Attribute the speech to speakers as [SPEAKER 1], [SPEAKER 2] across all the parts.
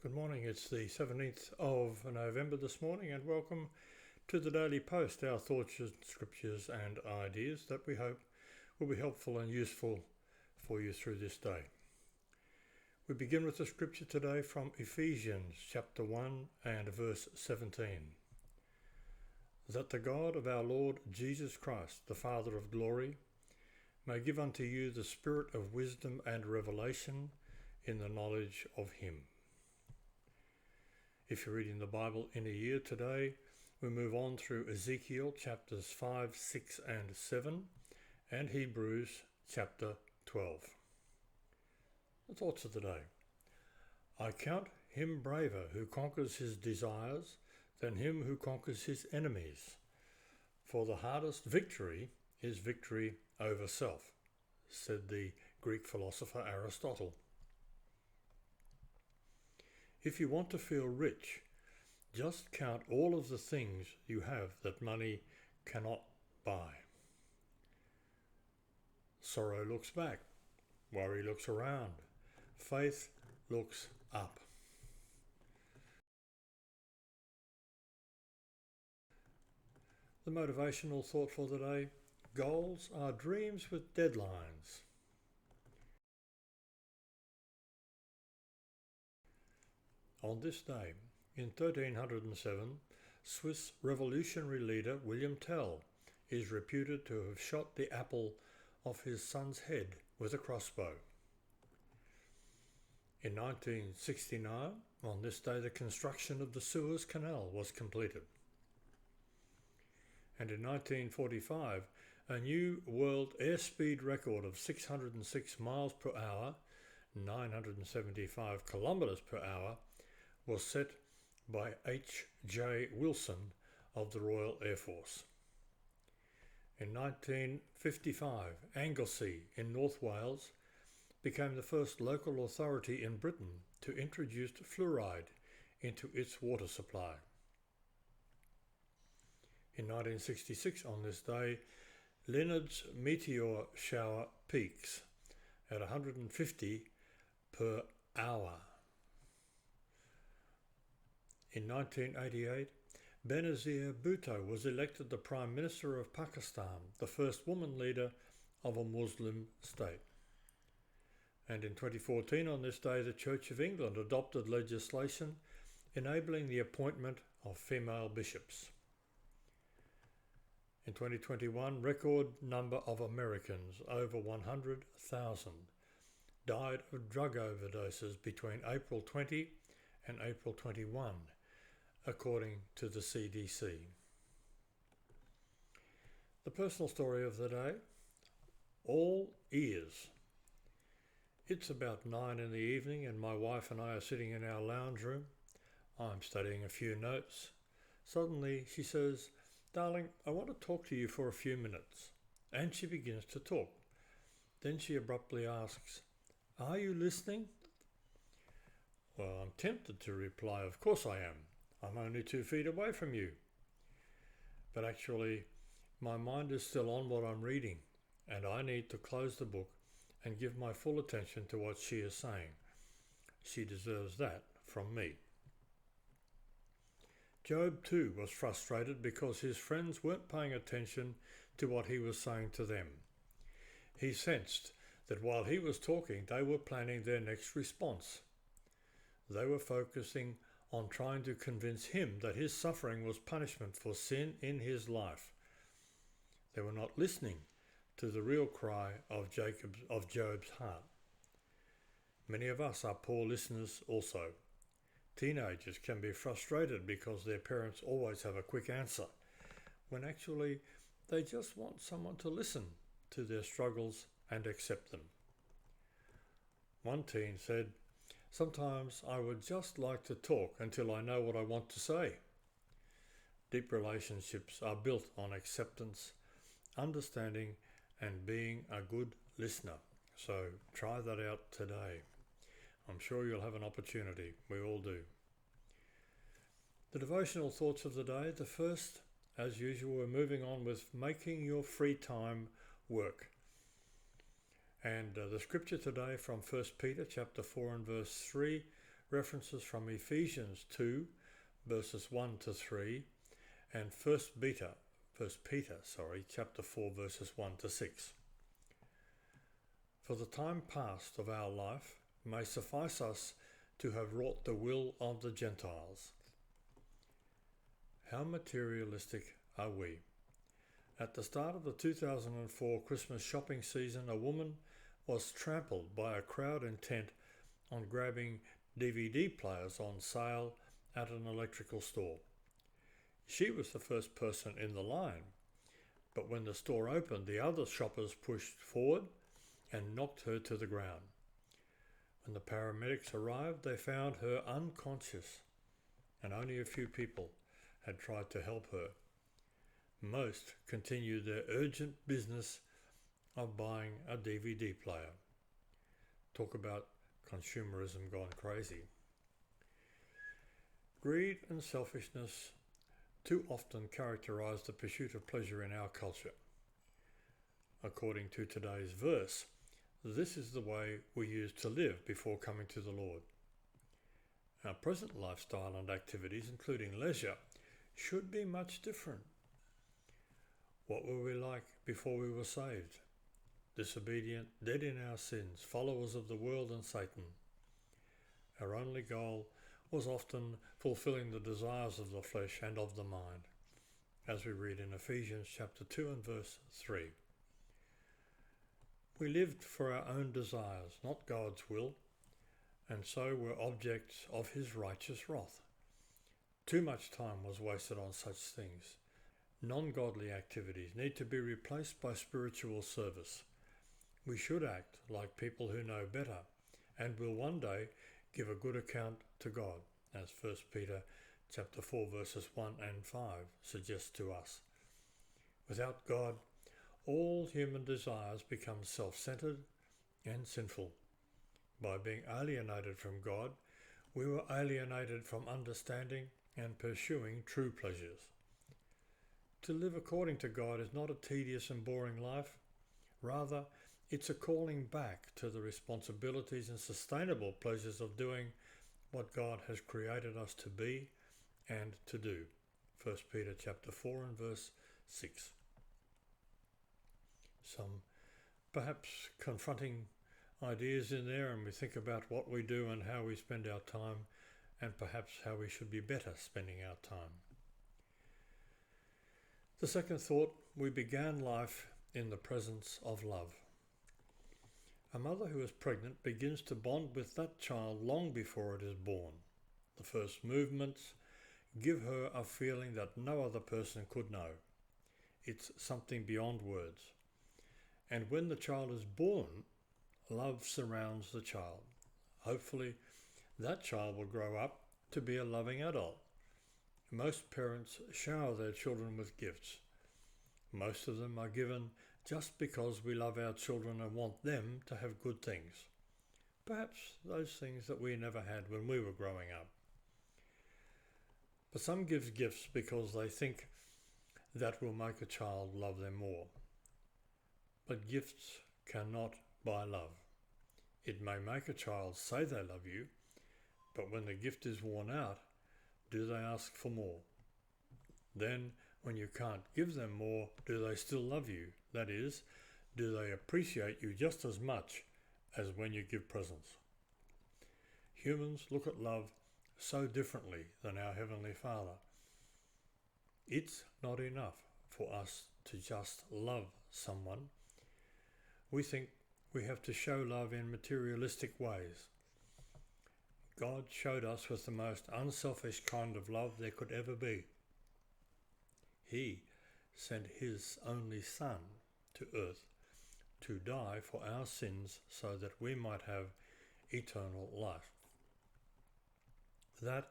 [SPEAKER 1] Good morning, it's the 17th of November this morning, and welcome to the Daily Post, our thoughts, scriptures and ideas that we hope will be helpful and useful for you through this day. We begin with the scripture today from Ephesians chapter 1 and verse 17. That the God of our Lord Jesus Christ, the Father of glory, may give unto you the spirit of wisdom and revelation in the knowledge of him. If you're reading the Bible in a year today, we move on through Ezekiel chapters 5, 6 and 7 and Hebrews chapter 12. The thoughts of the day. I count him braver who conquers his desires than him who conquers his enemies. For the hardest victory is victory over self, said the Greek philosopher Aristotle. If you want to feel rich, just count all of the things you have that money cannot buy. Sorrow looks back, worry looks around, faith looks up. The motivational thought for the day: goals are dreams with deadlines. On this day, in 1307, Swiss revolutionary leader William Tell is reputed to have shot the apple off his son's head with a crossbow. In 1969, on this day, the construction of the Suez Canal was completed. And in 1945, a new world airspeed record of 606 miles per hour, 975 kilometers per hour, was set by H.J. Wilson of the Royal Air Force. In 1955, Anglesey in North Wales became the first local authority in Britain to introduce fluoride into its water supply. In 1966, on this day, Leonard's meteor shower peaks at 150 per hour. In 1988, Benazir Bhutto was elected the Prime Minister of Pakistan, the first woman leader of a Muslim state. And in 2014, on this day, the Church of England adopted legislation enabling the appointment of female bishops. In 2021, record number of Americans, over 100,000, died of drug overdoses between April 20 and April 21. According to the CDC. The personal story of the day: all ears. It's about 9 in the evening and my wife and I are sitting in our lounge room. I'm studying a few notes. Suddenly she says, "Darling, I want to talk to you for a few minutes." And she begins to talk. Then she abruptly asks, "Are you listening?" Well, I'm tempted to reply, "Of course I am. I'm only 2 feet away from you." But actually, my mind is still on what I'm reading, and I need to close the book and give my full attention to what she is saying. She deserves that from me. Job too was frustrated because his friends weren't paying attention to what he was saying to them. He sensed that while he was talking, they were planning their next response. They were focusing on trying to convince him that his suffering was punishment for sin in his life. They were not listening to the real cry of Job's heart. Many of us are poor listeners also. Teenagers can be frustrated because their parents always have a quick answer, when actually they just want someone to listen to their struggles and accept them. One teen said, "Sometimes I would just like to talk until I know what I want to say." Deep relationships are built on acceptance, understanding, and being a good listener. So try that out today. I'm sure you'll have an opportunity. We all do. The devotional thoughts of the day. The first, as usual, we're moving on with making your free time work. And the scripture today from 1 Peter chapter 4 and verse 3 references from Ephesians 2 verses 1 to 3 and 1 Peter chapter 4 verses 1 to 6. For the time past of our life may suffice us to have wrought the will of the Gentiles. How materialistic are we? At the start of the 2004 Christmas shopping season, a woman was trampled by a crowd intent on grabbing DVD players on sale at an electrical store. She was the first person in the line, but when the store opened, the other shoppers pushed forward and knocked her to the ground. When the paramedics arrived, they found her unconscious, and only a few people had tried to help her. Most continued their urgent business of buying a DVD player. Talk about consumerism gone crazy. Greed and selfishness too often characterize the pursuit of pleasure in our culture. According to today's verse, this is the way we used to live before coming to the Lord. Our present lifestyle and activities, including leisure, should be much different. What were we like before we were saved? Disobedient, dead in our sins, followers of the world and Satan. Our only goal was often fulfilling the desires of the flesh and of the mind, as we read in Ephesians chapter 2 and verse 3. We lived for our own desires, not God's will, and so were objects of his righteous wrath. Too much time was wasted on such things. Non-godly activities need to be replaced by spiritual service. We should act like people who know better and will one day give a good account to God, as 1 Peter chapter 4 verses 1 and 5 suggests to us. Without God, all human desires become self-centered and sinful. By being alienated from God, we were alienated from understanding and pursuing true pleasures. To live according to God is not a tedious and boring life. Rather, it's a calling back to the responsibilities and sustainable pleasures of doing what God has created us to be and to do. 1 Peter chapter 4 and verse 6. Some perhaps confronting ideas in there, and we think about what we do and how we spend our time, and perhaps how we should be better spending our time. The second thought, we began life in the presence of love. A mother who is pregnant begins to bond with that child long before it is born. The first movements give her a feeling that no other person could know. It's something beyond words. And when the child is born, love surrounds the child. Hopefully, that child will grow up to be a loving adult. Most parents shower their children with gifts. Most of them are given just because we love our children and want them to have good things. Perhaps those things that we never had when we were growing up. But some give gifts because they think that will make a child love them more. But gifts cannot buy love. It may make a child say they love you, but when the gift is worn out, do they ask for more? Then, when you can't give them more, do they still love you? That is, do they appreciate you just as much as when you give presents? Humans look at love so differently than our Heavenly Father. It's not enough for us to just love someone. We think we have to show love in materialistic ways. God showed us with the most unselfish kind of love there could ever be. He sent his only Son to earth to die for our sins so that we might have eternal life. That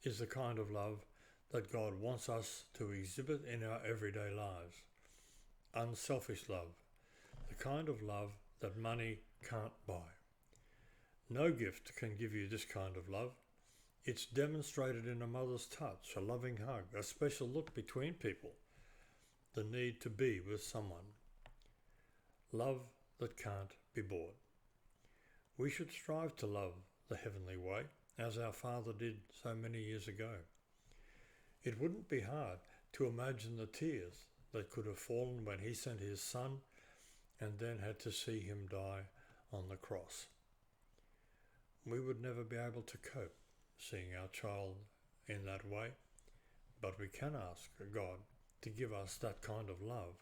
[SPEAKER 1] is the kind of love that God wants us to exhibit in our everyday lives. Unselfish love, the kind of love that money can't buy. No gift can give you this kind of love. It's demonstrated in a mother's touch, a loving hug, a special look between people, the need to be with someone. Love that can't be bought. We should strive to love the heavenly way, as our Father did so many years ago. It wouldn't be hard to imagine the tears that could have fallen when he sent his Son and then had to see him die on the cross. We would never be able to cope seeing our child in that way, but we can ask God to give us that kind of love,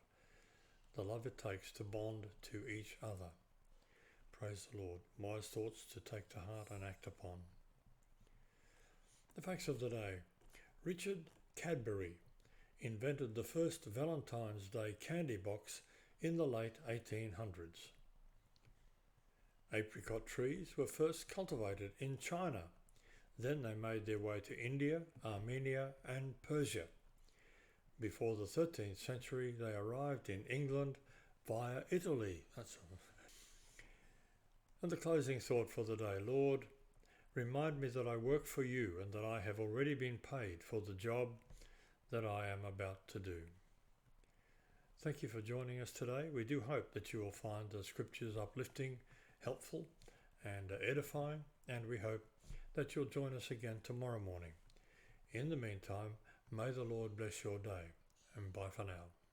[SPEAKER 1] the love it takes to bond to each other. Praise the Lord. Wise thoughts to take to heart and act upon. The facts of the day. Richard Cadbury invented the first Valentine's Day candy box in the late 1800s. Apricot trees were first cultivated in China. Then they made their way to India, Armenia and Persia. Before the 13th century, they arrived in England via Italy. And the closing thought for the day. Lord, remind me that I work for you and that I have already been paid for the job that I am about to do. Thank you for joining us today. We do hope that you will find the scriptures uplifting, helpful and edifying, and we hope that you'll join us again tomorrow morning. In the meantime, may the Lord bless your day, and bye for now.